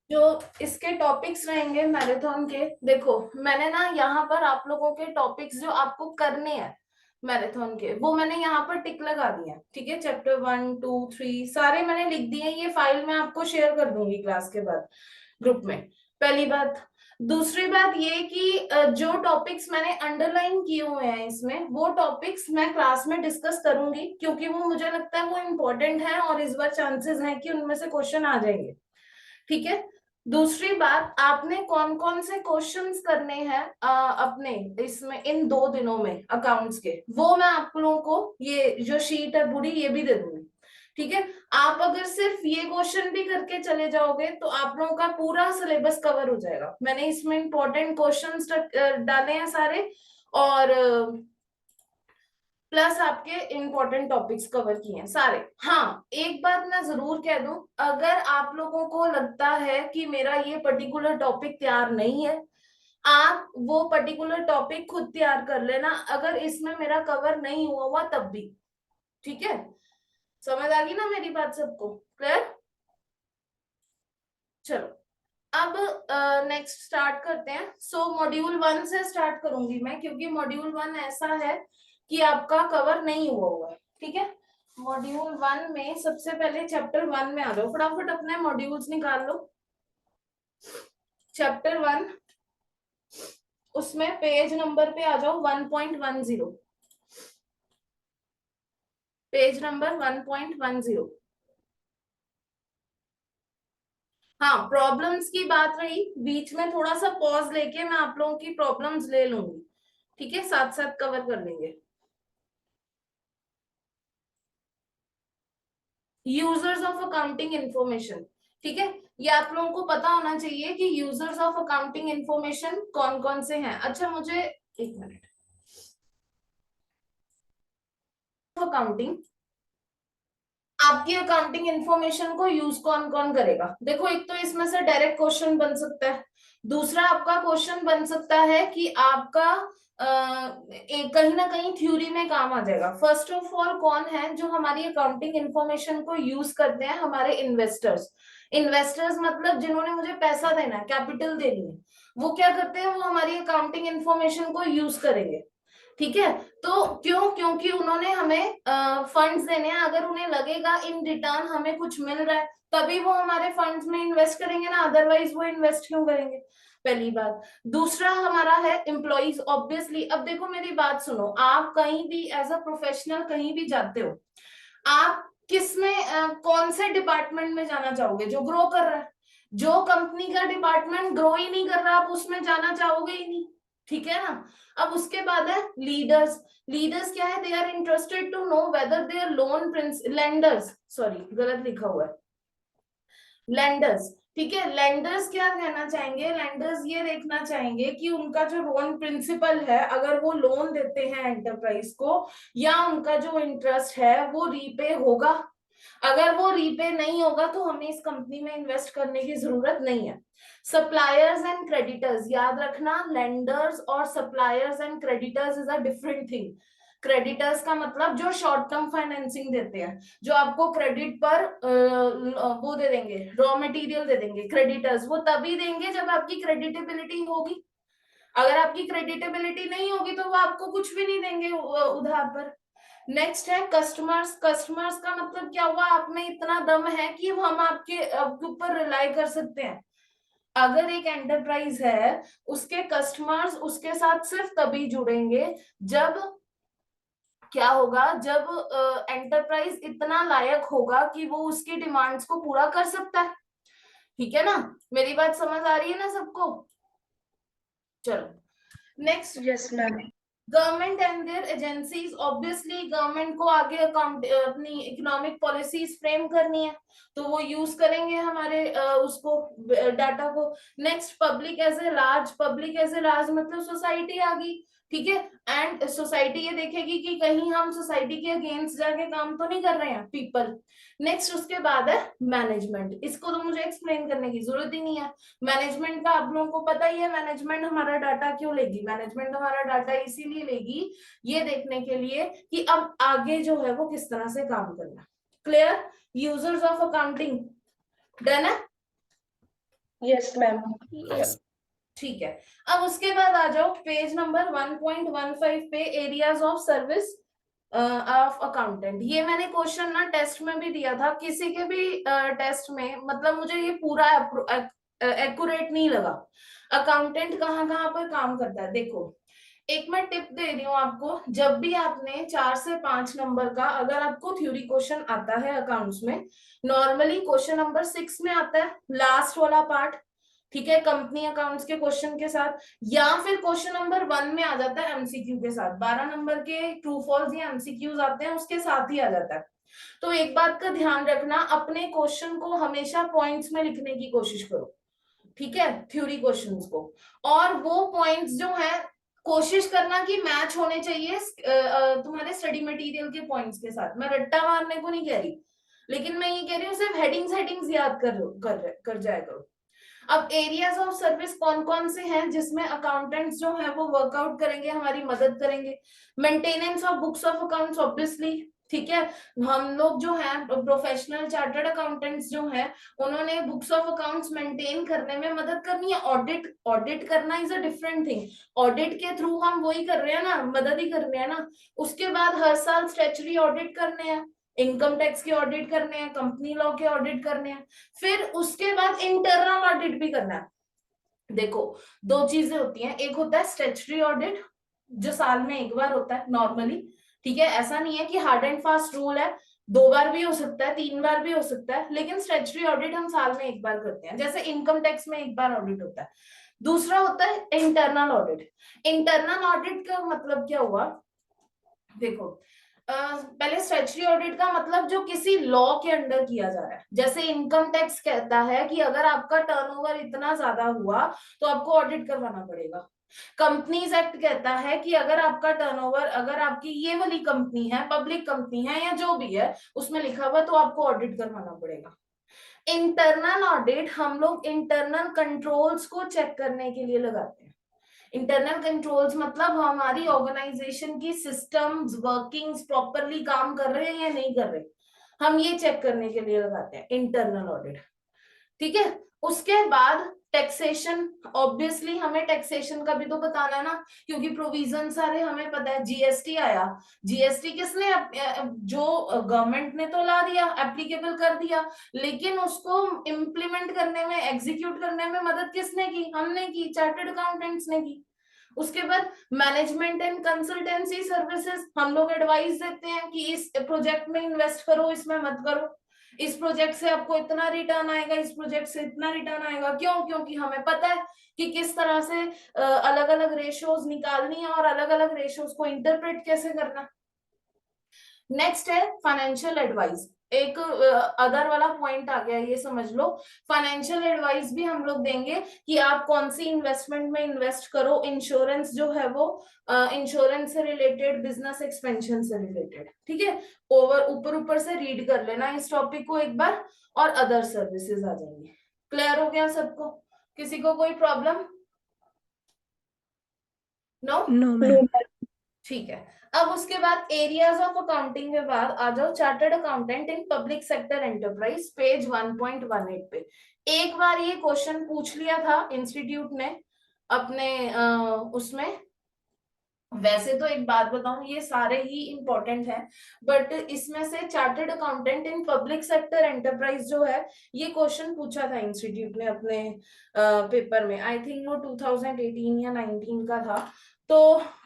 जो इसके टॉपिक्स रहेंगे मैराथन के, देखो मैंने ना यहाँ पर आप लोगों के टॉपिक्स जो आपको करने हैं मैराथन के, वो मैंने यहाँ पर टिक लगा दिए हैं। ठीक है, चैप्टर 1 2 3 सारे मैंने लिख दिए हैं। ये फाइल मैं आपको शेयर कर दूंगी क्लास के बाद ग्रुप में। पहली बात। दूसरी बात ये कि जो टॉपिक्स मैंने अंडरलाइन किए हुए हैं इसमें, वो टॉपिक्स मैं क्लास में डिस्कस करूंगी, क्योंकि वो मुझे लगता है वो इम्पोर्टेंट है और इस बार चांसेस हैं कि उनमें से क्वेश्चन आ जाएंगे। ठीक है। दूसरी बात, आपने कौन कौन से क्वेश्चंस करने हैं अपने इसमें इन 2 दिनों में अकाउंट्स के, वो मैं आप लोगों को ये जो शीट है पूरी ये भी दे दूंगी। ठीक है। आप अगर सिर्फ ये क्वेश्चन भी करके चले जाओगे तो आप लोगों का पूरा सिलेबस कवर हो जाएगा। मैंने इसमें इंपॉर्टेंट क्वेश्चंस डाले हैं सारे, और प्लस आपके इंपॉर्टेंट टॉपिक्स कवर किए हैं सारे। हाँ, एक बात मैं जरूर कह दूं, अगर आप लोगों को लगता है कि मेरा ये पर्टिकुलर टॉपिक तैयार नहीं है, आप वो पर्टिकुलर टॉपिक खुद तैयार कर लेना, अगर इसमें मेरा कवर नहीं हुआ हुआ तब भी। ठीक है, समझ आ गई ना मेरी बात सबको? क्लियर? चलो, अब नेक्स्ट स्टार्ट करते हैं। सो मॉड्यूल 1 से स्टार्ट करूंगी मैं, क्योंकि मॉड्यूल 1 ऐसा है कि आपका कवर नहीं हुआ हुआ है। ठीक है। मॉड्यूल 1 में सबसे पहले चैप्टर 1 में आ जाओ, फटाफट अपने मॉड्यूल्स निकाल लो। चैप्टर 1, उसमें पेज नंबर पे आ जाओ 1.10। Page number 1.10। हाँ, प्रॉब्लम्स की बात रही, बीच में थोड़ा सा पॉज लेके मैं आप लोगों की प्रॉब्लम्स ले लूंगी। ठीक है, साथ साथ कवर कर लेंगे। Users of accounting information. ठीक है, ये आप लोगों को पता होना चाहिए कि यूजर्स ऑफ अकाउंटिंग इंफॉर्मेशन कौन कौन से हैं। अच्छा, मुझे एक मिनट। अकाउंटिंग, आपकी अकाउंटिंग इंफॉर्मेशन को यूज कौन कौन करेगा? देखो, एक तो इसमें से डायरेक्ट क्वेश्चन बन सकता है। दूसरा आपका क्वेश्चन बन सकता है कि आपका एक कहीं ना कहीं थ्योरी में काम आ जाएगा। फर्स्ट ऑफ ऑल, कौन है जो हमारी अकाउंटिंग इंफॉर्मेशन को यूज करते हैं? हमारे इन्वेस्टर्स। इन्वेस्टर्स मतलब जिन्होंने मुझे पैसा देना है, कैपिटल देनी है, वो क्या करते हैं? वो हमारी अकाउंटिंग इंफॉर्मेशन को यूज करेंगे। ठीक है। तो क्यों? क्योंकि उन्होंने हमें फंड्स देने हैं, अगर उन्हें लगेगा इन रिटर्न हमें कुछ मिल रहा है, तभी वो हमारे फंड्स में इन्वेस्ट करेंगे ना, अदरवाइज वो इन्वेस्ट क्यों करेंगे? पहली बात। दूसरा हमारा है एम्प्लॉइज, ऑब्वियसली। अब देखो मेरी बात सुनो, आप कहीं भी एज अ प्रोफेशनल कहीं भी जाते हो, आप किसमें कौन से डिपार्टमेंट में जाना चाहोगे? जो ग्रो कर रहा है। जो कंपनी का डिपार्टमेंट ग्रो ही नहीं कर रहा, आप उसमें जाना चाहोगे ही नहीं। ठीक है ना? अब उसके बाद है लीडर्स। लीडर्स क्या है? They are interested to know whether their loan prince lenders, sorry गलत लिखा हुआ है, लेंडर्स। ठीक है, लेंडर्स क्या कहना चाहेंगे? लेंडर्स ये देखना चाहेंगे कि उनका जो लोन प्रिंसिपल है, अगर वो लोन देते हैं एंटरप्राइज को, या उनका जो इंटरेस्ट है वो रीपे होगा। अगर वो रीपे नहीं होगा तो हमें इस कंपनी में इन्वेस्ट करने की जरूरत नहीं है। सप्लायर्स एंड क्रेडिटर्स, याद रखना, लेंडर्स और suppliers and creditors is a different thing. Creditors का मतलब जो शॉर्ट टर्म फाइनेंसिंग देते हैं, जो आपको क्रेडिट पर वो दे देंगे, रॉ मटेरियल दे देंगे। क्रेडिटर्स वो तभी देंगे जब आपकी क्रेडिटेबिलिटी होगी। अगर आपकी क्रेडिटेबिलिटी नहीं होगी तो वो आपको कुछ भी नहीं देंगे उधार पर। नेक्स्ट है कस्टमर्स। कस्टमर्स का मतलब क्या हुआ? आप में इतना दम है कि हम आपके ऊपर रिलाई कर सकते हैं। अगर एक एंटरप्राइज है, उसके कस्टमर्स उसके साथ सिर्फ तभी जुड़ेंगे जब क्या होगा, जब एंटरप्राइज इतना लायक होगा कि वो उसकी डिमांड्स को पूरा कर सकता है। ठीक है ना? मेरी बात समझ आ रही है ना सबको? चलो, next. Yes ma'am. Government and their agencies, obviously government को आगे अकाउंट अपनी इकोनॉमिक पॉलिसीज फ्रेम करनी है, तो वो यूज करेंगे हमारे उसको डाटा को। Next, public as a large. Public as a large मतलब सोसाइटी आ गई। ठीक है। एंड सोसाइटी ये देखेगी कि कहीं हम सोसाइटी के अगेंस्ट जाके काम तो नहीं कर रहे हैं, पीपल। नेक्स्ट उसके बाद है मैनेजमेंट। इसको तो मुझे एक्सप्लेन करने की जरूरत ही नहीं है। मैनेजमेंट का आप लोगों को पता ही है, मैनेजमेंट हमारा डाटा क्यों लेगी? मैनेजमेंट हमारा डाटा इसीलिए लेगी, ये देखने के लिए कि अब आगे जो है वो किस तरह से काम करना। Clear? Users of accounting done है? Yes ma'am. ठीक है। अब उसके बाद आ जाओ पेज नंबर 1.15 पे, areas of service of accountant. ये मैंने क्वेश्चन ना टेस्ट में भी दिया था, किसी के भी टेस्ट में, मतलब मुझे ये पूरा एक्यूरेट नहीं लगा। अकाउंटेंट कहाँ कहाँ पर काम करता है, देखो एक मैं टिप दे रही हूँ आपको, जब भी आपने 4 से 5 नंबर का अगर आपको थ्योरी क्वेश्चन आता है अकाउंट्स में, नॉर्मली क्वेश्चन नंबर 6 में आता है लास्ट वाला पार्ट, ठीक है, कंपनी अकाउंट्स के क्वेश्चन के साथ, या फिर क्वेश्चन नंबर 1 में आ जाता है एमसीक्यू के साथ, 12 नंबर के ट्रू फॉल्स या एमसीक्यूज आते हैं उसके साथ ही आ जाता है। तो एक बात का ध्यान रखना, अपने क्वेश्चन को हमेशा पॉइंट्स में लिखने की कोशिश करो, ठीक है, थ्योरी क्वेश्चंस को। और वो पॉइंट्स जो है कोशिश करना कि मैच होने चाहिए तुम्हारे स्टडी मटेरियल के पॉइंट्स के साथ। मैं रट्टा मारने को नहीं कह रही, लेकिन मैं ये कह रही हूँ सिर्फ हेडिंग्स याद कर जाया करो। अब एरियाज ऑफ सर्विस कौन कौन से हैं जिसमें अकाउंटेंट्स जो है वो वर्कआउट करेंगे, हमारी मदद करेंगे? Maintenance of books of accounts obviously, ठीक है, हम लोग जो हैं प्रोफेशनल चार्टर्ड अकाउंटेंट्स जो हैं, उन्होंने बुक्स ऑफ अकाउंट्स मेंटेन करने में मदद करनी है। ऑडिट करना is a different thing, audit के थ्रू हम वही कर रहे हैं ना, मदद ही कर रहे हैं ना। उसके बाद हर साल स्टैट्यूटरी ऑडिट करने हैं, इनकम टैक्स के ऑडिट करने हैं, कंपनी लॉ के ऑडिट करने हैं, फिर उसके बाद इंटरनल ऑडिट भी करना है। देखो दो चीजें होती हैं, एक होता है स्टैट्यूटरी ऑडिट जो साल में एक बार होता है नॉर्मली, ठीक है, ऐसा नहीं है कि हार्ड एंड फास्ट रूल है, 2 बार भी हो सकता है, 3 बार भी हो सकता है, लेकिन स्टैट्यूटरी ऑडिट हम साल में एक बार करते हैं, जैसे इनकम टैक्स में एक बार ऑडिट होता है। दूसरा होता है इंटरनल ऑडिट। इंटरनल ऑडिट का मतलब क्या हुआ, देखो पहले स्टैट्यूटरी ऑडिट का मतलब जो किसी लॉ के अंडर किया जा रहा है, जैसे इनकम टैक्स कहता है कि अगर आपका टर्नओवर इतना ज्यादा हुआ तो आपको ऑडिट करवाना पड़ेगा। कंपनीज एक्ट कहता है कि अगर आपका टर्नओवर, अगर आपकी ये वाली कंपनी है, पब्लिक कंपनी है या जो भी है उसमें लिखा हुआ, तो आपको ऑडिट करवाना पड़ेगा। इंटरनल ऑडिट हम लोग इंटरनल कंट्रोल्स को चेक करने के लिए लगाते हैं। इंटरनल कंट्रोल्स मतलब हमारी ऑर्गेनाइजेशन की सिस्टम्स वर्किंग्स प्रॉपरली काम कर रहे हैं या नहीं कर रहे, हम ये चेक करने के लिए लगाते हैं इंटरनल ऑडिट, ठीक है। उसके बाद टैक्सेशन, ऑब्वियसली हमें टैक्सेशन का भी तो बताना है ना, क्योंकि प्रोविजन सारे हमें पता है। जीएसटी आया, जीएसटी किसने जो गवर्नमेंट ने तो ला दिया, एप्लीकेबल कर दिया, लेकिन उसको इम्प्लीमेंट करने में, एग्जीक्यूट करने में मदद किसने की? हमने की, चार्टर्ड अकाउंटेंट्स ने की। उसके बाद मैनेजमेंट एंड कंसल्टेंसी सर्विसेज, हम लोग एडवाइस देते हैं कि इस प्रोजेक्ट में इन्वेस्ट करो, इसमें मत करो, इस प्रोजेक्ट से आपको इतना रिटर्न आएगा, इस प्रोजेक्ट से इतना रिटर्न आएगा। क्यों? क्योंकि हमें पता है कि किस तरह से अलग अलग रेशियोज निकालनी है और अलग अलग रेशियोज को इंटरप्रेट कैसे करना। नेक्स्ट है फाइनेंशियल एडवाइस, एक अदर वाला पॉइंट आ गया, ये समझ लो। फाइनेंशियल एडवाइस भी हम लोग देंगे कि आप कौन सी इन्वेस्टमेंट में इन्वेस्ट करो, इंश्योरेंस जो है वो, इंश्योरेंस से रिलेटेड, बिजनेस एक्सपेंशन से रिलेटेड, ठीक है। ऊपर ऊपर से रीड कर लेना इस टॉपिक को एक बार, और अदर सर्विसेज आ जाएंगे। क्लियर हो गया सबको? किसी को कोई प्रॉब्लम? नो? No ma'am. ठीक है। अब उसके बाद एरियाज ऑफ अकाउंटिंग के बाद आ जाओ chartered accountant in public sector enterprise, page 1.18 पे। एक बार ये क्वेश्चन पूछ लिया था इंस्टीट्यूट ने अपने उसमें। वैसे तो एक बात बताऊं, ये सारे ही इंपॉर्टेंट हैं, बट इसमें से chartered accountant in public sector enterprise जो है, ये क्वेश्चन पूछा था इंस्टीट्यूट ने अपने पेपर में, आई थिंक वो 2018 या 19 का था। तो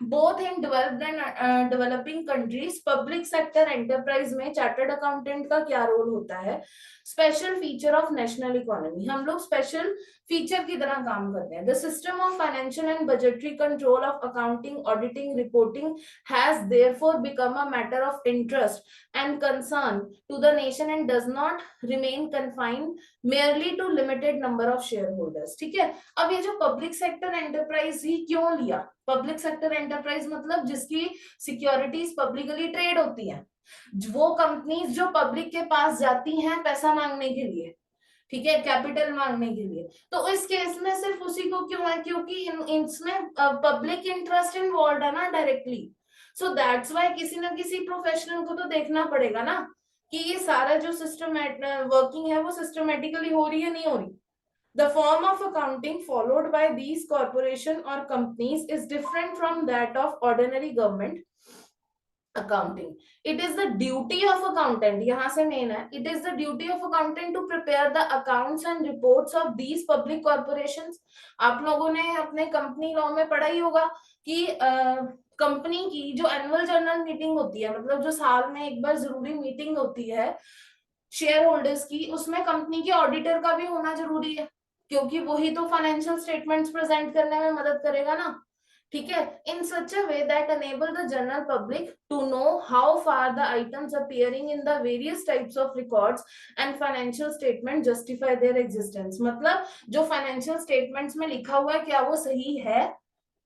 both in developed and developing countries public sector enterprise में चार्टर्ड अकाउंटेंट का क्या रोल होता है? Special feature of national economy, हम लोग स्पेशल फीचर की तरह काम करते हैं। The system of financial and budgetary control of accounting, auditing, reporting has therefore become a matter of interest and concern to the nation and does not remain confined merely to limited number of share holders, ठीक है। अब ये जो public sector enterprise ही क्यों लिया? Public sector enterprise मतलब जिसकी securities publicly trade होती हैं, वो कंपनीज जो पब्लिक के पास जाती हैं पैसा मांगने के लिए, ठीक है, कैपिटल मांगने के लिए। तो इस केस में सिर्फ उसी को क्यों है? क्योंकि इसमें पब्लिक इंटरेस्ट इन्वॉल्व है ना डायरेक्टली। सो दैट्स वाई किसी ना किसी प्रोफेशनल को तो देखना पड़ेगा ना कि ये सारा जो सिस्टम वर्किंग है वो सिस्टमेटिकली हो रही है, नहीं हो रही। The form of accounting followed by these corporation or companies is different from that of ordinary government accounting. It is the duty of accountant, यहाँ से मेन है, it is the duty of accountant to prepare the accounts and reports of these public corporations. आप लोगों ने अपने company law में पढ़ा ही होगा कि कंपनी की जो एनुअल जनरल मीटिंग होती है, मतलब जो साल में एक बार जरूरी मीटिंग होती है शेयर होल्डर्स की, उसमें कंपनी के ऑडिटर का भी होना जरूरी है, क्योंकि वही तो फाइनेंशियल स्टेटमेंट्स प्रेजेंट करने में मदद करेगा ना, ठीक है. In such a way that enable the general public to know how far the items appearing in the various types of records and financial statement justify their existence. मतलब जो financial statements में लिखा हुआ है क्या वो सही है,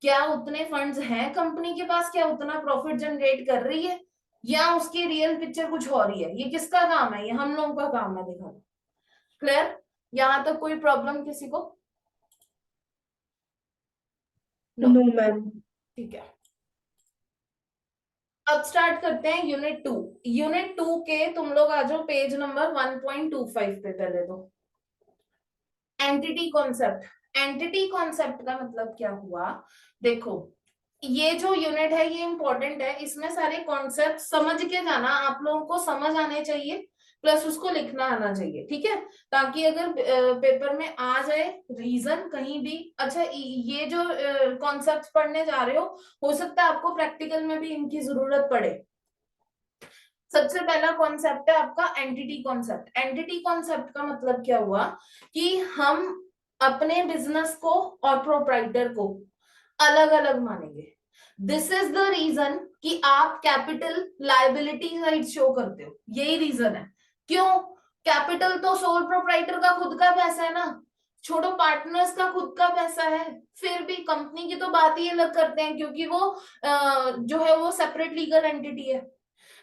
क्या उतने फंड्स हैं कंपनी के पास, क्या उतना प्रॉफिट जनरेट कर रही है, या उसकी रियल पिक्चर कुछ हो रही है. ये किसका काम है, ये हम लोगों का काम है दिखाना. क्लियर, यहां तक कोई प्रॉब्लम किसी को? No ma'am. ठीक है, अब स्टार्ट करते हैं यूनिट 2. यूनिट 2 के तुम लोग आ जाओ पेज नंबर 1.25 पे. पहले तो एंटिटी कॉन्सेप्ट. एंटिटी कॉन्सेप्ट का मतलब क्या हुआ, देखो ये जो यूनिट है ये इंपॉर्टेंट है, इसमें सारे कॉन्सेप्ट समझ के जाना, आप लोगों को समझ आने चाहिए प्लस उसको लिखना आना चाहिए, ठीक है, ताकि अगर पेपर में आ जाए रीजन कहीं भी. अच्छा ये जो कॉन्सेप्ट पढ़ने जा रहे हो सकता है आपको प्रैक्टिकल में भी इनकी जरूरत पड़े. सबसे पहला कॉन्सेप्ट है आपका एंटिटी कॉन्सेप्ट. एंटिटी कॉन्सेप्ट का मतलब क्या हुआ कि हम अपने बिजनेस को और प्रोप्राइटर को अलग अलग मानेंगे. दिस इज द रीजन कि आप कैपिटल लायबिलिटी साइड शो करते हो, यही रीजन है. क्यों? कैपिटल तो सोल प्रोप्राइटर का खुद का पैसा है ना, छोड़ो पार्टनर्स का खुद का पैसा है, फिर भी कंपनी की तो बात ही अलग करते हैं क्योंकि वो जो है वो सेपरेट लीगल एंटिटी है.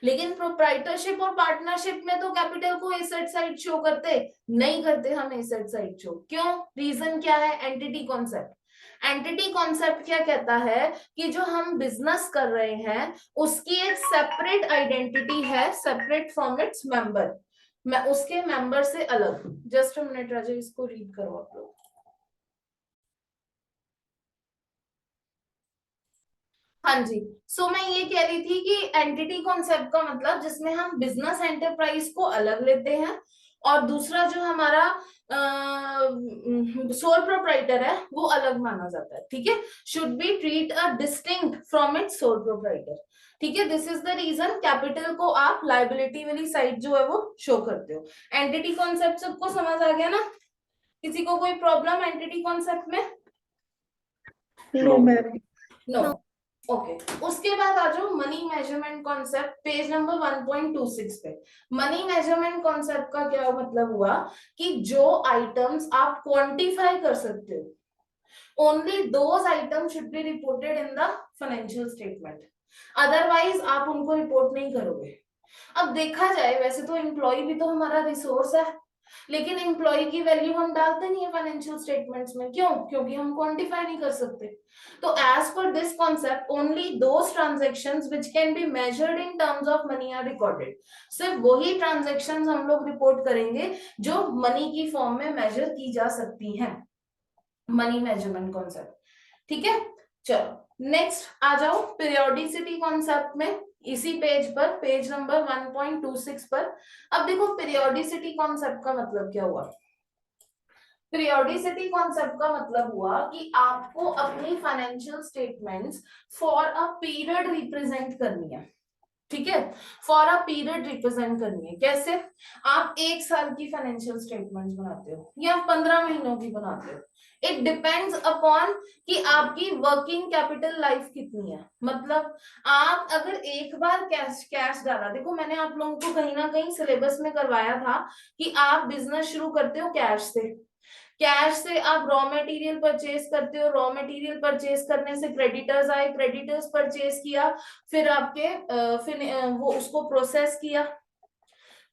लेकिन प्रोप्राइटरशिप और पार्टनरशिप में तो कैपिटल को एसेट साइड शो करते नहीं करते हम एसेट साइड शो. क्यों? रीजन क्या है? Entity concept. एंटिटी कॉन्सेप्ट क्या कहता है कि जो हम बिजनेस कर रहे हैं उसकी एक सेपरेट आइडेंटिटी है, सेपरेट फ्रॉम इट्स मेंबर, मैं उसके मेंबर से अलग. जस्ट अ मिनट राजा, इसको रीड करो आप लोग. हाँ जी, सो मैं ये कह रही थी कि एंटिटी कॉन्सेप्ट का मतलब जिसमें हम बिजनेस एंटरप्राइज को अलग लेते हैं और दूसरा जो हमारा सोल प्रोप्राइटर है वो अलग माना जाता है, ठीक है. Should be treat a distinct from its sole proprietor, ठीक है. This is the reason capital को आप लाइबिलिटी वाली साइड जो है वो शो करते हो. एंटिटी कॉन्सेप्ट सबको समझ आ गया ना? किसी को कोई प्रॉब्लम एंटिटी कॉन्सेप्ट में? No ma'am. नो. ओके, उसके बाद आ जाओ money measurement concept, page number 1.26 पे. मनी मेजरमेंट कॉन्सेप्ट का क्या मतलब हुआ कि जो आइटम्स आप क्वांटिफाई कर सकते हो, only those items should be reported in the financial statement, otherwise आप उनको रिपोर्ट नहीं करोगे. अब देखा जाए वैसे तो एम्प्लॉय भी तो हमारा रिसोर्स है, लेकिन एम्प्लॉय की वैल्यू हम डालते नहीं है फाइनेंशियल स्टेटमेंट्स में. क्यों? क्योंकि हम क्वांटिफाई नहीं कर सकते. तो as per this concept only those transactions which can be measured in terms of money are recorded. सिर्फ वही ट्रांजैक्शंस हम लोग रिपोर्ट करेंगे जो मनी की फॉर्म में मेजर की जा सकती हैं. मनी मेजरमेंट कॉन्सेप्ट, ठीक है. चलो नेक्स्ट आ जाओ पीरियोडिसिटी कॉन्सेप्ट में, इसी पेज पर, पेज नंबर 1.26 पर. अब देखो पीरियोडिसिटी कॉन्सेप्ट का मतलब क्या हुआ. पीरियोडिसिटी कॉन्सेप्ट का मतलब हुआ कि आपको अपनी financial statements for a period represent करनी है, ठीक है. फॉर अ पीरियड रिप्रेजेंट करनी है. कैसे? आप एक साल की फाइनेंशियल स्टेटमेंट्स बनाते हो या 15 महीनों की बनाते हो, इट डिपेंड्स अपॉन कि आपकी वर्किंग कैपिटल लाइफ कितनी है. मतलब आप अगर एक बार कैश कैश डाला, देखो मैंने आप लोगों को कहीं ना कहीं सिलेबस में करवाया था कि आप बिजनेस शुरू करते हो कैश से, कैश से आप रॉ मटेरियल परचेज करते हो, रॉ मटेरियल परचेज करने से क्रेडिटर्स आए, क्रेडिटर्स परचेज किया, फिर आपके फिर वो उसको प्रोसेस किया,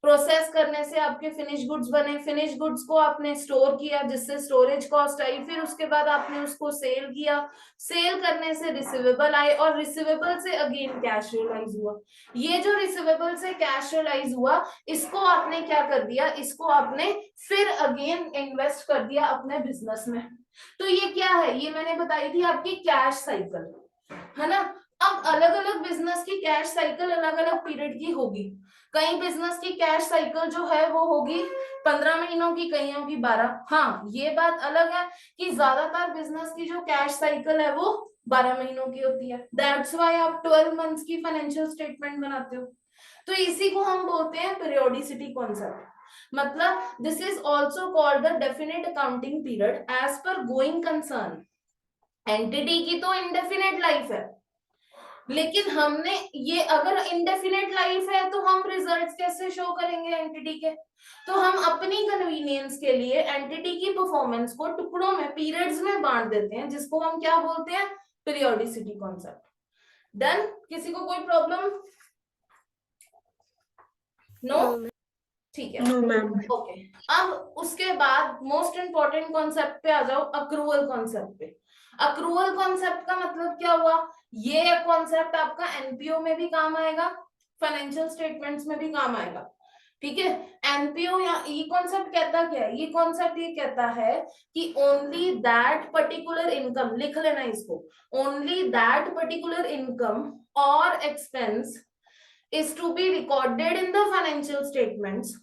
प्रोसेस करने से आपके फिनिश गुड्स बने, फिनिश गुड्स को आपने स्टोर किया जिससे स्टोरेज कॉस्ट आई, फिर उसके बाद आपने उसको सेल किया, सेल करने से रिसीवेबल आए, और रिसीवेबल से अगेन कैश रियलाइज हुआ। ये जो रिसीवेबल से कैश रियलाइज हुआ, इसको आपने क्या कर दिया, इसको आपने फिर अगेन इन्वेस्ट कर दिया अपने बिजनेस में। तो ये क्या है, ये मैंने बताई थी आपकी कैश साइकिल, है ना। अब अलग अलग बिजनेस की कैश साइकिल अलग अलग पीरियड की होगी। कई बिजनेस की कैश साइकिल जो है वो होगी 15 महीनों की, कईयों की 12। हाँ, ये बात अलग है कि ज्यादातर बिजनेस की जो कैश साइकिल है वो 12 महीनों की होती है। दैट्स वाई आप 12 मंथ्स की फाइनेंशियल स्टेटमेंट बनाते हो। तो इसी को हम बोलते हैं पीरियोडिसिटी कॉन्सेप्ट। मतलब this is also called the definite accounting period as per going concern. Entity की तो इंडेफिनेट लाइफ है, लेकिन हमने ये अगर इंडेफिनेट लाइफ है तो हम रिजल्ट्स कैसे शो करेंगे एंटिटी के। तो हम अपनी कन्वीनियंस के लिए एंटिटी की परफॉर्मेंस को टुकड़ों में, पीरियड्स में बांट देते हैं, जिसको हम क्या बोलते हैं, पीरियोडिसिटी कॉन्सेप्ट। डन। किसी को कोई प्रॉब्लम? नो, ठीक है, नो मैम। ओके। अब उसके बाद मोस्ट इंपॉर्टेंट कॉन्सेप्ट पे आ जाओ, अक्रूवल कॉन्सेप्ट पे। अक्रूवल कॉन्सेप्ट का मतलब क्या हुआ, ये कॉन्सेप्ट आपका एनपीओ में भी काम आएगा, फाइनेंशियल स्टेटमेंट्स में भी काम आएगा, ठीक है। एनपीओ या ये कॉन्सेप्ट कहता क्या है, ये कॉन्सेप्ट ये कहता है कि ओनली दैट पर्टिकुलर इनकम, लिख लेना इसको, ओनली दैट पर्टिकुलर इनकम और expense is to be recorded in the financial statements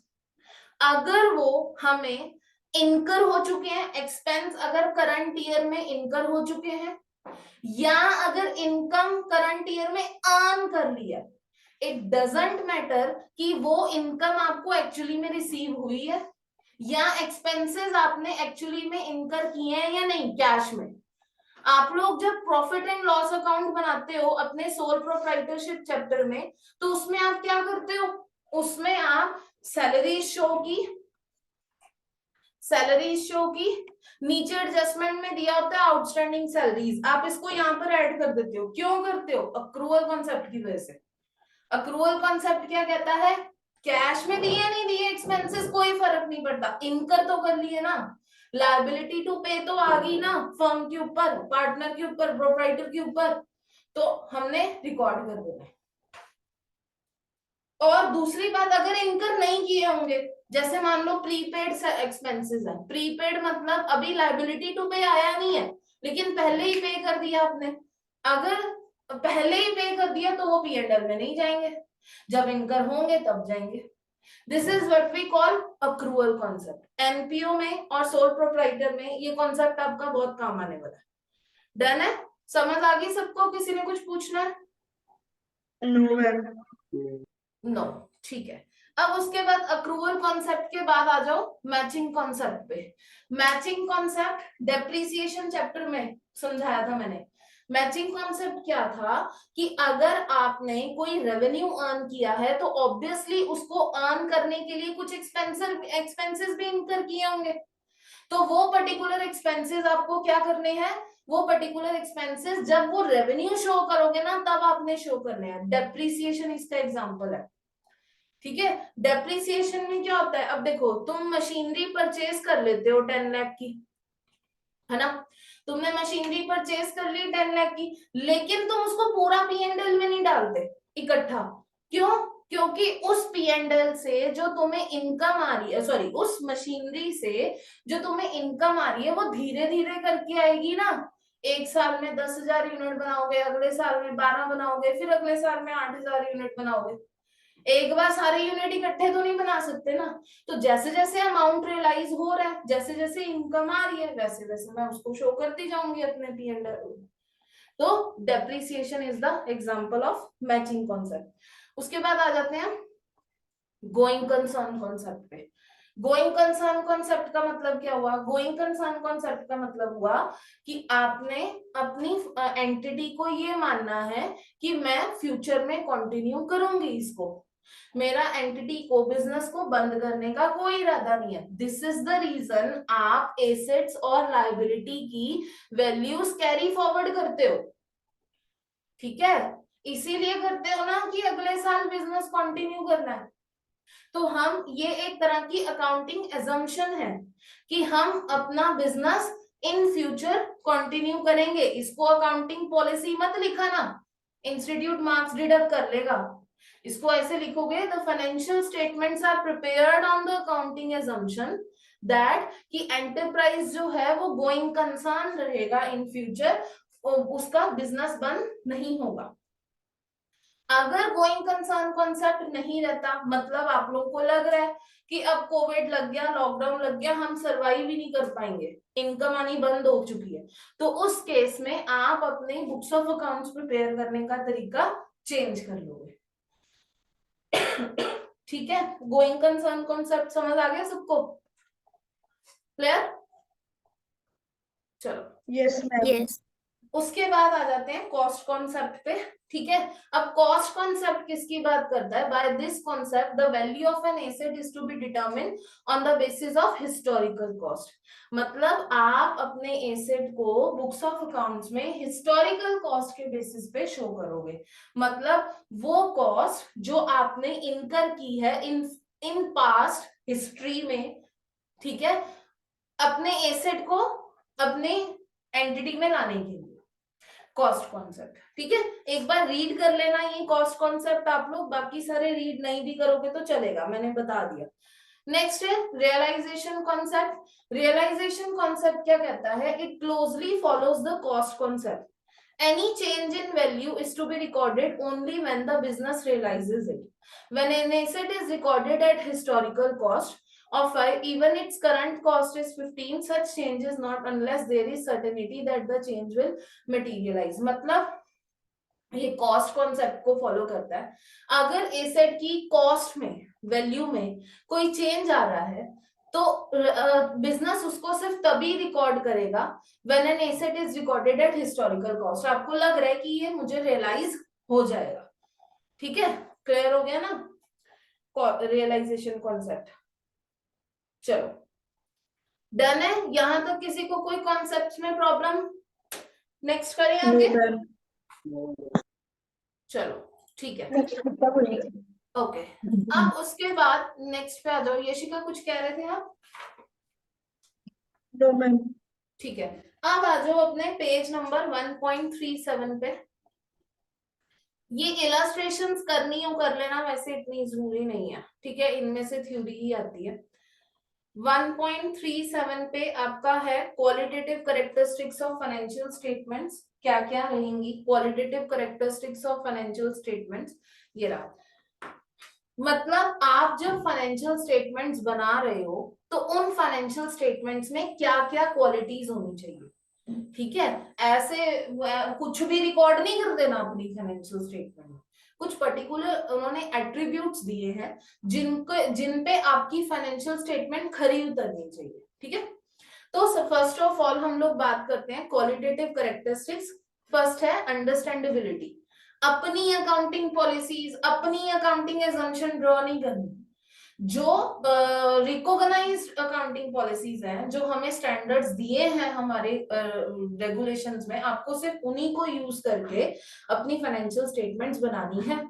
अगर वो हमें इनकर हो चुके हैं, एक्सपेंस अगर करंट ईयर में इनकर हो चुके हैं, या अगर इनकम करंट ईयर में अर्न कर लिया। इट डजंट मैटर कि वो इनकम आपको एक्चुअली में रिसीव हुई है या एक्सपेंसेस आपने एक्चुअली में इनकर किए हैं या नहीं कैश में। आप लोग जब प्रॉफिट एंड लॉस अकाउंट बनाते हो अपने सोल प्रोप्राइटरशिप चैप्टर में, तो उसमें आप क्या करते हो, उसमें आप सैलरी शो की, सैलरी शो की, नीचे एडजस्टमेंट में दिया होता है आउटस्टैंडिंग सैलरीज, आप इसको यहाँ पर ऐड कर देते हो। क्यों करते हो, अक्रूवल कॉन्सेप्ट की वजह से। अक्रूवल कॉन्सेप्ट क्या कहता है, कैश में दिए नहीं दिए एक्सपेंसेस कोई फर्क नहीं पड़ता, इनकर तो कर लिए ना, लायबिलिटी टू पे तो आ गई ना फर्म के ऊपर, पार्टनर के ऊपर, प्रोप्राइटर के ऊपर, तो हमने रिकॉर्ड कर देना है। और दूसरी बात, अगर इनकर नहीं किए होंगे, जैसे मान लो प्रीपेड एक्सपेंसेस है, प्रीपेड मतलब अभी लायबिलिटी टू पे आया नहीं है लेकिन पहले ही पे कर दिया आपने, अगर पहले ही पे कर दिया तो वो पीएनएल में नहीं जाएंगे, जब इनकर होंगे तब जाएंगे। This is what we call accrual concept. NPO में और सोल प्रोप्राइटर में ये कॉन्सेप्ट आपका बहुत काम आने वाला है। डन है, समझ आ गई सबको, किसी ने कुछ पूछना है? No ma'am. नो, ठीक है। अब उसके बाद अक्रूवल कॉन्सेप्ट के बाद आ जाओ मैचिंग कॉन्सेप्ट पे। मैचिंग कॉन्सेप्ट डेप्रिसिएशन चैप्टर में समझाया था मैंने। मैचिंग कॉन्सेप्ट क्या था कि अगर आपने कोई रेवेन्यू अर्न किया है तो ऑब्वियसली उसको अर्न करने के लिए कुछ एक्सपेंसेस भी इनकर किए होंगे, तो वो पर्टिकुलर एक्सपेंसेस आपको क्या करने हैं, वो पर्टिकुलर एक्सपेंसेस जब वो रेवेन्यू शो करोगे ना तब आपने शो करने हैं। डेप्रिसिएशन इसका एग्जांपल है, ठीक है। डेप्रिसिएशन में क्या होता है, अब देखो तुम मशीनरी परचेज कर लेते हो 10 लाख की, है ना, तुमने मशीनरी परचेज कर ली 10 लाख की, लेकिन तुम उसको पूरा पीएनएल में नहीं डालते इकट्ठा। क्यों, क्योंकि उस पीएनएल से जो तुम्हें इनकम आ रही है, सॉरी उस मशीनरी से जो तुम्हें इनकम आ रही है वो धीरे धीरे करके आएगी ना। एक साल में 10,000 यूनिट बनाओगे, अगले साल में 12 बनाओगे, फिर अगले साल में 8,000 यूनिट बनाओगे। एक बार सारे यूनिट इकट्ठे तो नहीं बना सकते ना। तो जैसे जैसे अमाउंट रियलाइज हो रहा है, जैसे जैसे इनकम आ रही है, वैसे वैसे मैं उसको शो करती जाऊंगी अपने पीएनएल। तो depreciation is the example of matching concept. उसके बाद आ जाते हैं गोइंग कंसर्न कॉन्सेप्ट पे। गोइंग कंसर्न कॉन्सेप्ट का मतलब क्या हुआ, गोइंग कंसर्न कॉन्सेप्ट का मतलब हुआ कि आपने अपनी एंटिटी को ये मानना है कि मैं फ्यूचर में कंटिन्यू करूंगी इसको, मेरा एंटिटी को, बिजनेस को बंद करने का कोई इरादा नहीं है। दिस इज द रीजन आप एसेट्स और लायबिलिटी की वैल्यूज कैरी फॉरवर्ड करते हो, ठीक है, इसीलिए करते हो ना कि अगले साल बिजनेस कंटिन्यू करना है। तो हम ये एक तरह की अकाउंटिंग एजम्पशन है कि हम अपना बिजनेस इन फ्यूचर कंटिन्यू करेंगे। इसको अकाउंटिंग पॉलिसी मत लिखा ना, इंस्टीट्यूट मार्क्स डिडक्ट कर लेगा। इसको ऐसे लिखोगे, the financial statements are prepared on the accounting assumption that कि एंटरप्राइज जो है वो गोइंग कंसर्न रहेगा इन फ्यूचर, उसका बिजनेस बंद नहीं होगा। अगर गोइंग कंसर्न कॉन्सेप्ट नहीं रहता, मतलब आप लोगों को लग रहा है कि अब कोविड लग गया, लॉकडाउन लग गया, हम सरवाइव ही नहीं कर पाएंगे, इनकम आनी बंद हो चुकी है, तो उस केस में आप अपने बुक्स ऑफ अकाउंट्स प्रिपेयर करने का तरीका चेंज कर लोगे। ठीक है, गोइंग कंसर्न कॉन्सेप्ट समझ आ गया सबको? क्लियर? चलो, यस मैम। यस। उसके बाद आ जाते हैं कॉस्ट कॉन्सेप्ट पे। ठीक है, अब कॉस्ट कॉन्सेप्ट किसकी बात करता है? By this concept the value of an asset is to be determined on the basis of historical cost. मतलब आप अपने एसेट को बुक्स ऑफ अकाउंट्स में हिस्टोरिकल कॉस्ट के बेसिस पे शो करोगे। मतलब वो कॉस्ट जो आपने इनकर की है इन पास्ट हिस्ट्री में, ठीक है, अपने एसेट को अपने एंटिटी में लाने के लिए, कॉस्ट कॉन्सेप्ट। ठीक है, एक बार रीड कर लेना ये कॉस्ट कॉन्सेप्ट आप लोग, बाकी सारे रीड नहीं भी करोगे तो चलेगा, मैंने बता दिया। नेक्स्ट है रियलाइजेशन कॉन्सेप्ट। रियलाइजेशन कॉन्सेप्ट क्या कहता है? It closely follows the cost concept. Any change in value is to be recorded only when the business realizes it. When an asset is recorded at historical cost of 5, even its current cost is 15, such change is not unless there is certainty that the change will materialize. मतलब ये cost concept को follow करता है। अगर asset की cost में, value में कोई चेंज आ रहा है तो बिजनेस उसको सिर्फ तभी रिकॉर्ड करेगा when an asset is recorded at historical cost. आपको लग रहा है कि ये मुझे रियलाइज हो जाएगा। ठीक है, क्लियर हो गया ना रियलाइजेशन कॉन्सेप्ट? चलो, डन है यहां तक? किसी को कोई कॉन्सेप्ट में प्रॉब्लम? नेक्स्ट करें आगे? चलो ठीक है, ओके। अब उसके बाद नेक्स्ट पे आ जाओ। यशिका कुछ कह रहे थे आप? No ma'am. ठीक है, अब आ जाओ अपने पेज नंबर 1.37 पे। ये इलस्ट्रेशंस करनी हो कर लेना, वैसे इतनी जरूरी नहीं है। ठीक है, इनमें से थ्योरी ही आती है। 1.37 पे आपका है qualitative characteristics of financial statements. क्या क्या रहेंगी qualitative characteristics of financial statements? ये रहा। मतलब आप जब फाइनेंशियल स्टेटमेंट्स बना रहे हो तो उन फाइनेंशियल स्टेटमेंट्स में क्या क्या क्वालिटीज होनी चाहिए। ठीक है, ऐसे कुछ भी रिकॉर्ड नहीं कर देना अपनी फाइनेंशियल स्टेटमेंट में। कुछ पर्टिकुलर उन्होंने एट्रीब्यूट्स दिए हैं जिन पे आपकी फाइनेंशियल स्टेटमेंट खरी उतरनी चाहिए। ठीक है, तो फर्स्ट ऑफ ऑल हम लोग बात करते हैं क्वालिटेटिव कैरेक्टरिस्टिक्स। फर्स्ट है अंडरस्टैंडेबिलिटी। अपनी अकाउंटिंग पॉलिसीज, अपनी अकाउंटिंग एजम्पशन ड्रॉ नहीं करनी। जो रिकॉग्नाइज्ड अकाउंटिंग पॉलिसीज हैं, जो हमें स्टैंडर्ड्स दिए हैं हमारे रेगुलेशंस में, आपको सिर्फ उन्हीं को यूज करके अपनी फाइनेंशियल स्टेटमेंट्स बनानी है।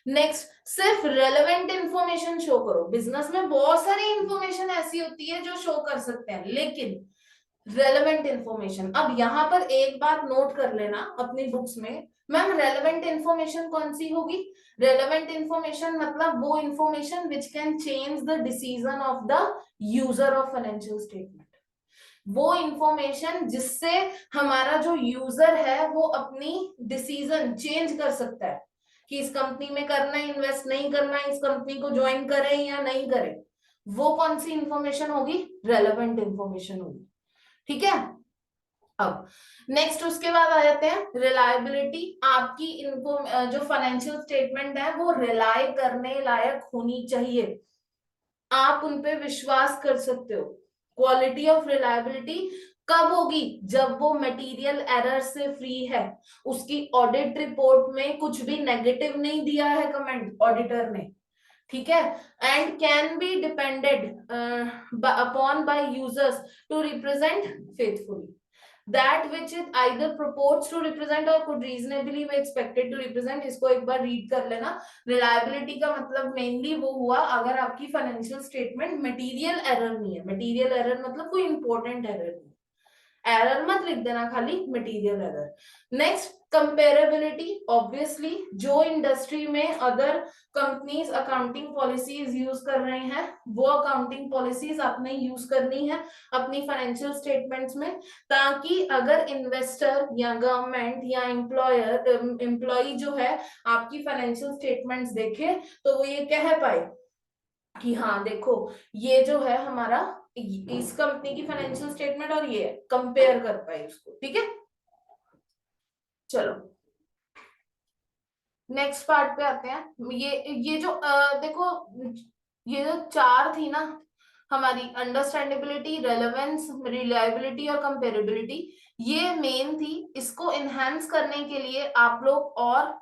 नेक्स्ट, सिर्फ रेलेवेंट इंफॉर्मेशन शो करो। बिजनेस में बहुत सारी इंफॉर्मेशन ऐसी होती है जो शो कर सकते हैं, लेकिन रेलेवेंट इंफॉर्मेशन। अब यहाँ पर एक बात नोट कर लेना अपनी बुक्स में, मैम रेलेवेंट इंफॉर्मेशन कौन सी होगी? रेलेवेंट इंफॉर्मेशन मतलब वो information which can change the decision of the user of financial statement. वो इंफॉर्मेशन जिससे हमारा जो यूजर है वो अपनी डिसीजन चेंज कर सकता है कि इस कंपनी में करना है, इन्वेस्ट नहीं करना है, इस कंपनी को ज्वाइन करें या नहीं करें। वो कौन सी इंफॉर्मेशन होगी? रेलेवेंट इंफॉर्मेशन होगी। ठीक है, अब नेक्स्ट उसके बाद आ जाते हैं रिलायबिलिटी। आपकी इनको जो फाइनेंशियल स्टेटमेंट है वो रिलाय करने लायक होनी चाहिए, आप उन पे विश्वास कर सकते हो। क्वालिटी ऑफ रिलायबिलिटी कब होगी? जब वो मटेरियल एरर से फ्री है, उसकी ऑडिट रिपोर्ट में कुछ भी नेगेटिव नहीं दिया है कमेंट ऑडिटर ने। ठीक है, and can be depended upon by users to represent faithfully. that which it either purports to represent or could reasonably be expected to represent. इसको एक बार रीड कर लेना. रिलायबिलिटी का मतलब मेनली वो हुआ अगर आपकी फाइनेंशियल स्टेटमेंट मटेरियल एरर नहीं है. मटेरियल एरर मतलब कोई इंपॉर्टेंट एरर नहीं. एरर मत लिख देना, खाली material error. Next comparability. Obviously जो इंडस्ट्री में other companies accounting policies use कर रहे हैं वो अकाउंटिंग पॉलिसीज आपने यूज करनी है अपनी फाइनेंशियल स्टेटमेंट्स में, ताकि अगर इन्वेस्टर या गवर्नमेंट या एम्प्लॉय जो है आपकी फाइनेंशियल स्टेटमेंट्स देखे तो वो ये कह पाए कि हाँ देखो ये जो है हमारा इस कंपनी की फाइनेंशियल स्टेटमेंट और ये कंपेयर कर पाए उसको. ठीक है, चलो नेक्स्ट पार्ट पे आते हैं. ये जो देखो ये जो चार थी ना हमारी, अंडरस्टैंडेबिलिटी, रेलेवेंस, रिलायबिलिटी और कंपेरेबिलिटी, ये मेन थी. इसको एनहांस करने के लिए आप लोग और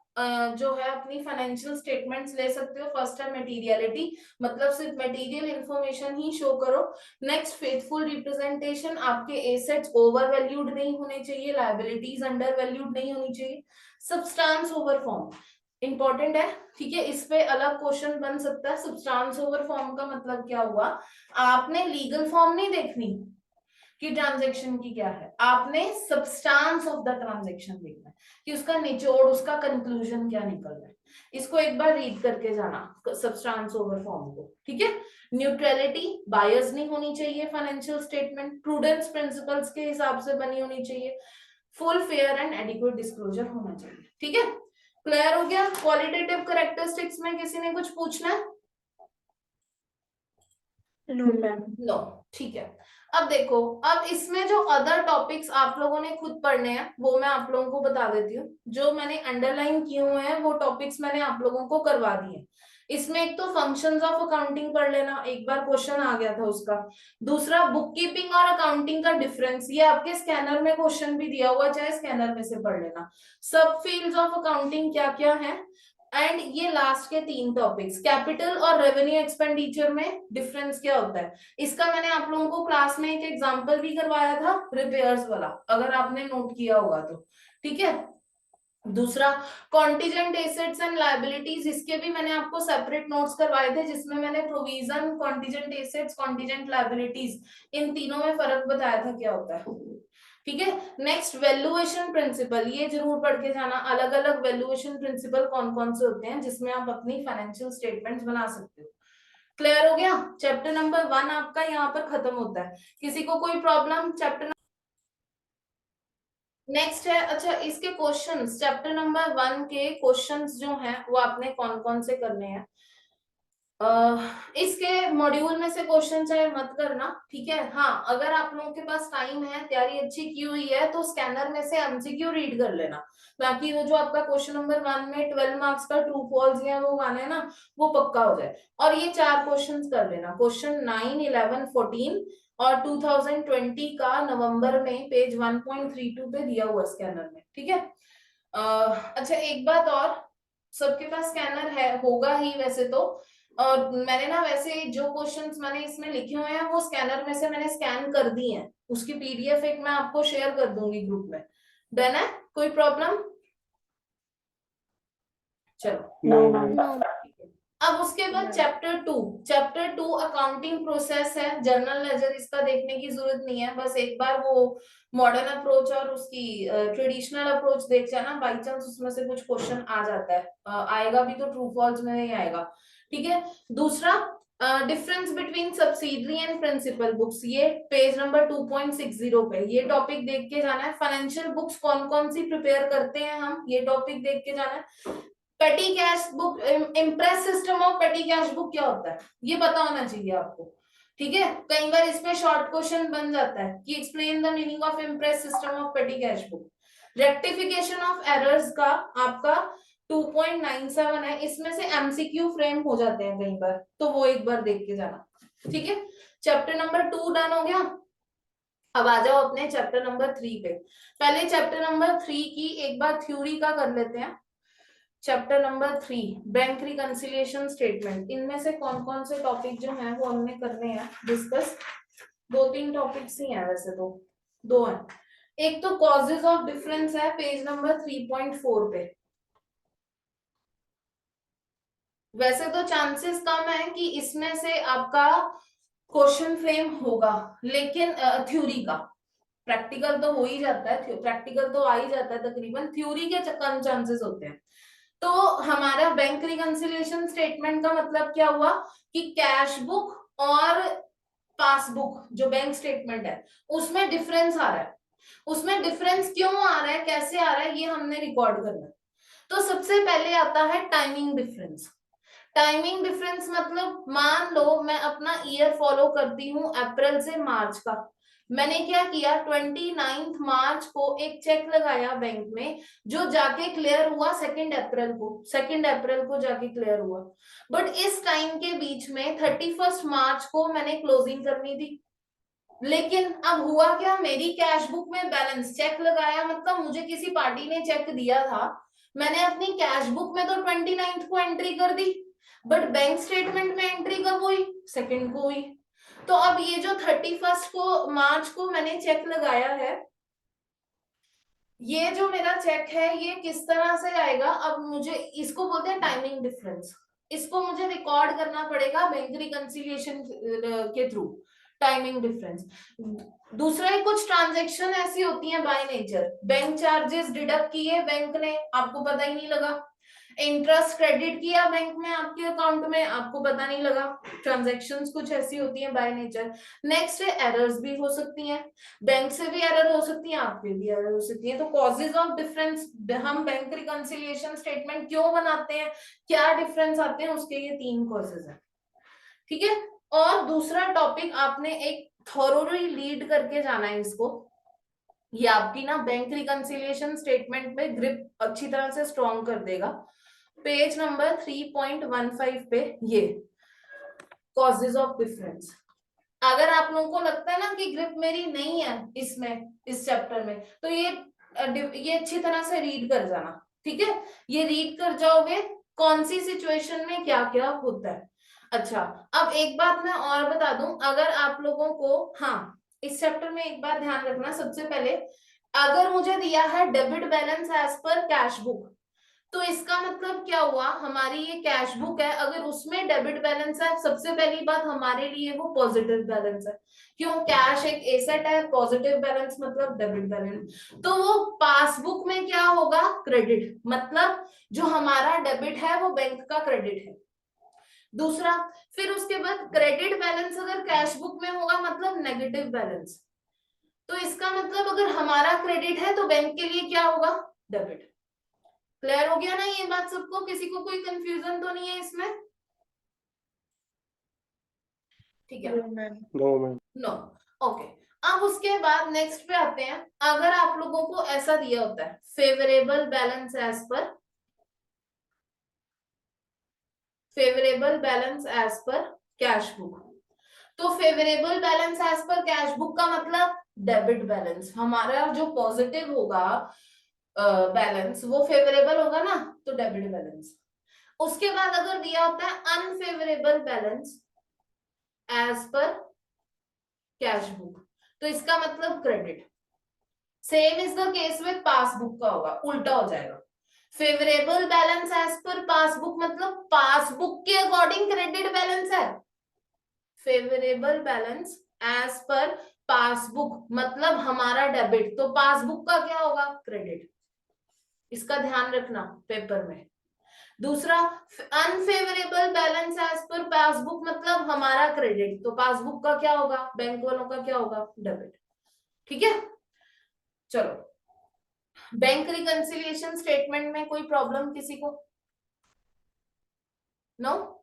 जो है अपनी फाइनेंशियल स्टेटमेंट्स ले सकते हो. फर्स्ट है मटेरियलिटी, मतलब सिर्फ मटेरियल इंफॉर्मेशन ही शो करो. नेक्स्ट फेथफुल रिप्रेजेंटेशन, आपके एसेट्स ओवर वैल्यूड नहीं होने चाहिए, लायबिलिटीज अंडर वैल्यूड नहीं होनी चाहिए. सब्सटेंस ओवर फॉर्म इंपॉर्टेंट है. ठीक है, इस पे अलग क्वेश्चन बन सकता है. सब्सटेंस ओवर फॉर्म का मतलब क्या हुआ, आपने लीगल फॉर्म नहीं देखनी कि ट्रांजैक्शन की क्या है, आपने सब्सटेंस ऑफ द ट्रांजैक्शन देखना है कि उसका निचोड़, उसका कंक्लूजन क्या निकल रहा है. इसको एक बार रीड करके जाना सब्सटेंस ओवर फॉर्म को. ठीक है, न्यूट्रलिटी, बायस नहीं होनी चाहिए फाइनेंशियल स्टेटमेंट, प्रूडेंस प्रिंसिपल्स के हिसाब से बनी होनी चाहिए, full fair and adequate disclosure होना चाहिए. ठीक है, क्लियर हो गया. क्वालिटेटिव कैरेक्टरिस्टिक्स में किसी ने कुछ पूछना है? No ma'am. नो, ठीक है. अब देखो, अब इसमें जो अदर टॉपिक्स आप लोगों ने खुद पढ़ने हैं वो मैं आप लोगों को बता देती हूँ. जो मैंने अंडरलाइन किए हुए हैं वो टॉपिक्स मैंने आप लोगों को करवा दिए. इसमें एक तो फंक्शंस ऑफ अकाउंटिंग पढ़ लेना, एक बार क्वेश्चन आ गया था उसका. दूसरा बुक कीपिंग और अकाउंटिंग का डिफरेंस, ये आपके स्कैनर में क्वेश्चन भी दिया हुआ है, चाहे स्कैनर में से पढ़ लेना. सब फील्ड्स ऑफ अकाउंटिंग क्या क्या है, एंड ये लास्ट के तीन टॉपिक्स, कैपिटल और रेवेन्यू एक्सपेंडिचर में डिफरेंस क्या होता है. इसका मैंने आप लोगों को क्लास में एक एग्जांपल भी करवाया था रिपेयर्स वाला, अगर आपने नोट किया होगा तो. ठीक है, दूसरा कॉन्टिजेंट एसेट्स एंड लायबिलिटीज, इसके भी मैंने आपको सेपरेट नोट्स करवाए थे जिसमें मैंने provision, contingent assets, contingent liabilities, इन तीनों में फर्क बताया था क्या होता है. ठीक है, नेक्स्ट वैल्यूएशन प्रिंसिपल, ये जरूर पढ़ के जाना. अलग अलग वैल्यूएशन प्रिंसिपल कौन कौन से होते हैं जिसमें आप अपनी फाइनेंशियल स्टेटमेंट्स बना सकते हो. क्लियर हो गया. चैप्टर नंबर 1 आपका यहाँ पर खत्म होता है. किसी को कोई प्रॉब्लम चैप्टर नेक्स्ट है? अच्छा, इसके क्वेश्चंस, चैप्टर नंबर 1 के क्वेश्चंस जो हैं वो आपने कौन कौन से करने हैं. इसके मॉड्यूल में से क्वेश्चन चाहे मत करना. ठीक है, हाँ अगर आप लोगों के पास टाइम है, तैयारी अच्छी की हुई है, तो स्कैनर में से एमसीक्यू रीड कर लेना, ताकि वो जो आपका क्वेश्चन नंबर 1 में 12 मार्क्स का ट्रू फॉल्स या वो आना है ना, वो पक्का हो जाए. और ये चार क्वेश्चंस कर लेना, क्वेश्चन 9, 11, 14 और 2020 का नवंबर में पेज 1.32 पे दिया हुआ स्कैनर में. ठीक है. अच्छा एक बात और, सबके पास स्कैनर है होगा ही वैसे तो, और मैंने ना वैसे जो क्वेश्चंस मैंने इसमें लिखे हुए हैं वो स्कैनर में से मैंने स्कैन कर दी हैं, उसकी पीडीएफ एक मैं आपको शेयर कर दूंगी ग्रुप में. डन है, कोई प्रॉब्लम? चलो. अब उसके बाद चैप्टर 2 अकाउंटिंग प्रोसेस है. जर्नल लेजर इसका देखने की जरूरत नहीं है, बस एक बार वो मॉडर्न अप्रोच और उसकी ट्रेडिशनल अप्रोच देख जाना, बाई चांस उसमें से कुछ क्वेश्चन आ जाता है. आएगा भी तो ट्रू फॉल्स में ही आएगा. ठीक है. दूसरा difference between subsidiary and principal books, ये पेज नंबर 2.60 पे ये टॉपिक देख के जाना है. फाइनेंशियल बुक्स कौन कौन सी प्रिपेयर करते हैं हम, ये टॉपिक देख के जाना है. पेटी cash book, impress system of पेटी कैश बुक क्या होता है ये पता होना चाहिए आपको. ठीक है, कई बार इसमें शॉर्ट क्वेश्चन बन जाता है कि explain the meaning of impress system of पेटी cash book. Rectification of errors का आपका 2.97 है, इसमें से एमसीक्यू फ्रेम हो जाते हैं कई बार, तो वो एक बार देख के जाना. ठीक है, चैप्टर नंबर 2 डन हो गया. अब आ जाओ अपने चैप्टर नंबर 3 पे. पहले चैप्टर नंबर 3 की एक बार थ्योरी का कर लेते हैं. Chapter number 3 bank reconciliation statement, इनमें से कौन कौन से टॉपिक जो हैं वो हमने करने हैं डिस्कस. 2-3 टॉपिक्स ही हैं वैसे तो, 2 हैं. एक तो कॉजेज ऑफ डिफरेंस है पेज नंबर 3.4 पे। वैसे तो चांसेस कम है कि इसमें से आपका क्वेश्चन फ्रेम होगा, लेकिन थ्योरी का, प्रैक्टिकल तो हो ही जाता है, प्रैक्टिकल तो आ ही जाता है तकरीबन, थ्योरी के कम चांसेस होते हैं। तो हमारा बैंक रिकंसिलिएशन स्टेटमेंट का मतलब क्या हुआ कि कैश बुक और पासबुक जो बैंक स्टेटमेंट है उसमें डिफरेंस आ रहा है। उसमें डिफरेंस क्यों आ रहा है, कैसे आ रहा है, ये हमने रिकॉर्ड करना है। तो सबसे पहले आता है टाइमिंग डिफरेंस। टाइमिंग डिफरेंस मतलब मान लो मैं अपना ईयर फॉलो करती हूँ अप्रैल से मार्च का। मैंने क्या किया, 29 मार्च को एक चेक लगाया बैंक में, जो जाके क्लियर हुआ 2 अप्रैल को, 2 अप्रैल को जाके क्लियर हुआ। बट इस टाइम के बीच में 31 मार्च को मैंने क्लोजिंग करनी थी। लेकिन अब हुआ क्या, मेरी कैश बुक में बैलेंस, चेक लगाया मतलब मुझे किसी पार्टी ने चेक दिया था, मैंने अपनी कैश बुक में तो 29 को एंट्री कर दी, बट बैंक स्टेटमेंट में एंट्री कब हुई, 2 को हुई। तो अब ये जो 31 को मार्च को मैंने चेक लगाया है, ये जो मेरा चेक है ये किस तरह से आएगा, अब मुझे इसको बोलते हैं टाइमिंग डिफरेंस। इसको मुझे रिकॉर्ड करना पड़ेगा बैंक रिकंसिलिएशन के थ्रू, टाइमिंग डिफरेंस। दूसरा ही कुछ ट्रांजैक्शन ऐसी होती हैं by nature, bank charges deduct किए बैंक ने, आपको पता ही नहीं लगा, इंटरेस्ट क्रेडिट किया बैंक में आपके अकाउंट में, आपको पता नहीं लगा। ट्रांजैक्शंस कुछ ऐसी होती हैं बाय नेचर। नेक्स्ट है एरर्स भी हो सकती हैं, बैंक से भी एरर हो सकती है, आपके भी एरर हो सकती है। तो कॉजेज ऑफ डिफरेंस, हम बैंक रिकंसिलिएशन स्टेटमेंट क्यों बनाते हैं, क्या डिफरेंस आते हैं, उसके ये 3 कॉजेज हैं। ठीक है। और दूसरा टॉपिक आपने एक थॉरोली लीड करके जाना है इसको, ये आपकी ना बैंक रिकंसिलिएशन स्टेटमेंट में ग्रिप अच्छी तरह से स्ट्रॉन्ग कर देगा। पेज नंबर 3.15 पे ये कॉजेज ऑफ डिफरेंस। अगर आप लोगों को लगता है ना कि ग्रिप मेरी नहीं है इसमें, इस चैप्टर में, तो ये अच्छी तरह से रीड कर जाना। ठीक है, ये रीड कर जाओगे कौन सी सिचुएशन में क्या क्या होता है। अच्छा, अब एक बात मैं और बता दूं, अगर आप लोगों को, हाँ, इस चैप्टर में एक बात ध्यान रखना, सबसे पहले अगर मुझे दिया है debit balance as per cash book, तो इसका मतलब क्या हुआ, हमारी ये कैश बुक है, अगर उसमें डेबिट बैलेंस है, सबसे पहली बात हमारे लिए वो पॉजिटिव बैलेंस है। क्यों, कैश एक एसेट है, पॉजिटिव बैलेंस मतलब डेबिट बैलेंस, तो वो पासबुक में क्या होगा, क्रेडिट, मतलब जो हमारा डेबिट है वो बैंक का क्रेडिट है। दूसरा, फिर उसके बाद क्रेडिट बैलेंस अगर कैश बुक में होगा मतलब नेगेटिव बैलेंस, तो इसका मतलब अगर हमारा क्रेडिट है तो बैंक के लिए क्या होगा, डेबिट। क्लियर हो गया ना ये बात सबको, किसी को कोई कंफ्यूजन तो नहीं है इसमें? ठीक है, no ma'am. No ma'am. No, okay. अब उसके बाद नेक्स्ट पे आते हैं, अगर आप लोगों को ऐसा दिया होता है favourable balance as per, favourable balance as per cash book, तो favourable balance as per cash book का मतलब डेबिट बैलेंस, हमारा जो पॉजिटिव होगा बैलेंस वो फेवरेबल होगा ना, तो डेबिट बैलेंस। उसके बाद अगर दिया होता है unfavourable balance as per cash book, तो इसका मतलब credit. Same is the case with passbook का होगा, उल्टा हो जाएगा। Favourable balance as per passbook मतलब पासबुक के अकॉर्डिंग क्रेडिट बैलेंस है, favourable balance as per passbook मतलब हमारा डेबिट, तो पासबुक का क्या होगा, क्रेडिट। इसका ध्यान रखना पेपर में। दूसरा, unfavourable balance as per passbook मतलब हमारा क्रेडिट, तो पासबुक का क्या होगा, बैंक वालों का क्या होगा, डेबिट। ठीक है, चलो, बैंक रिकंसिलिएशन स्टेटमेंट में कोई प्रॉब्लम किसी को? नो?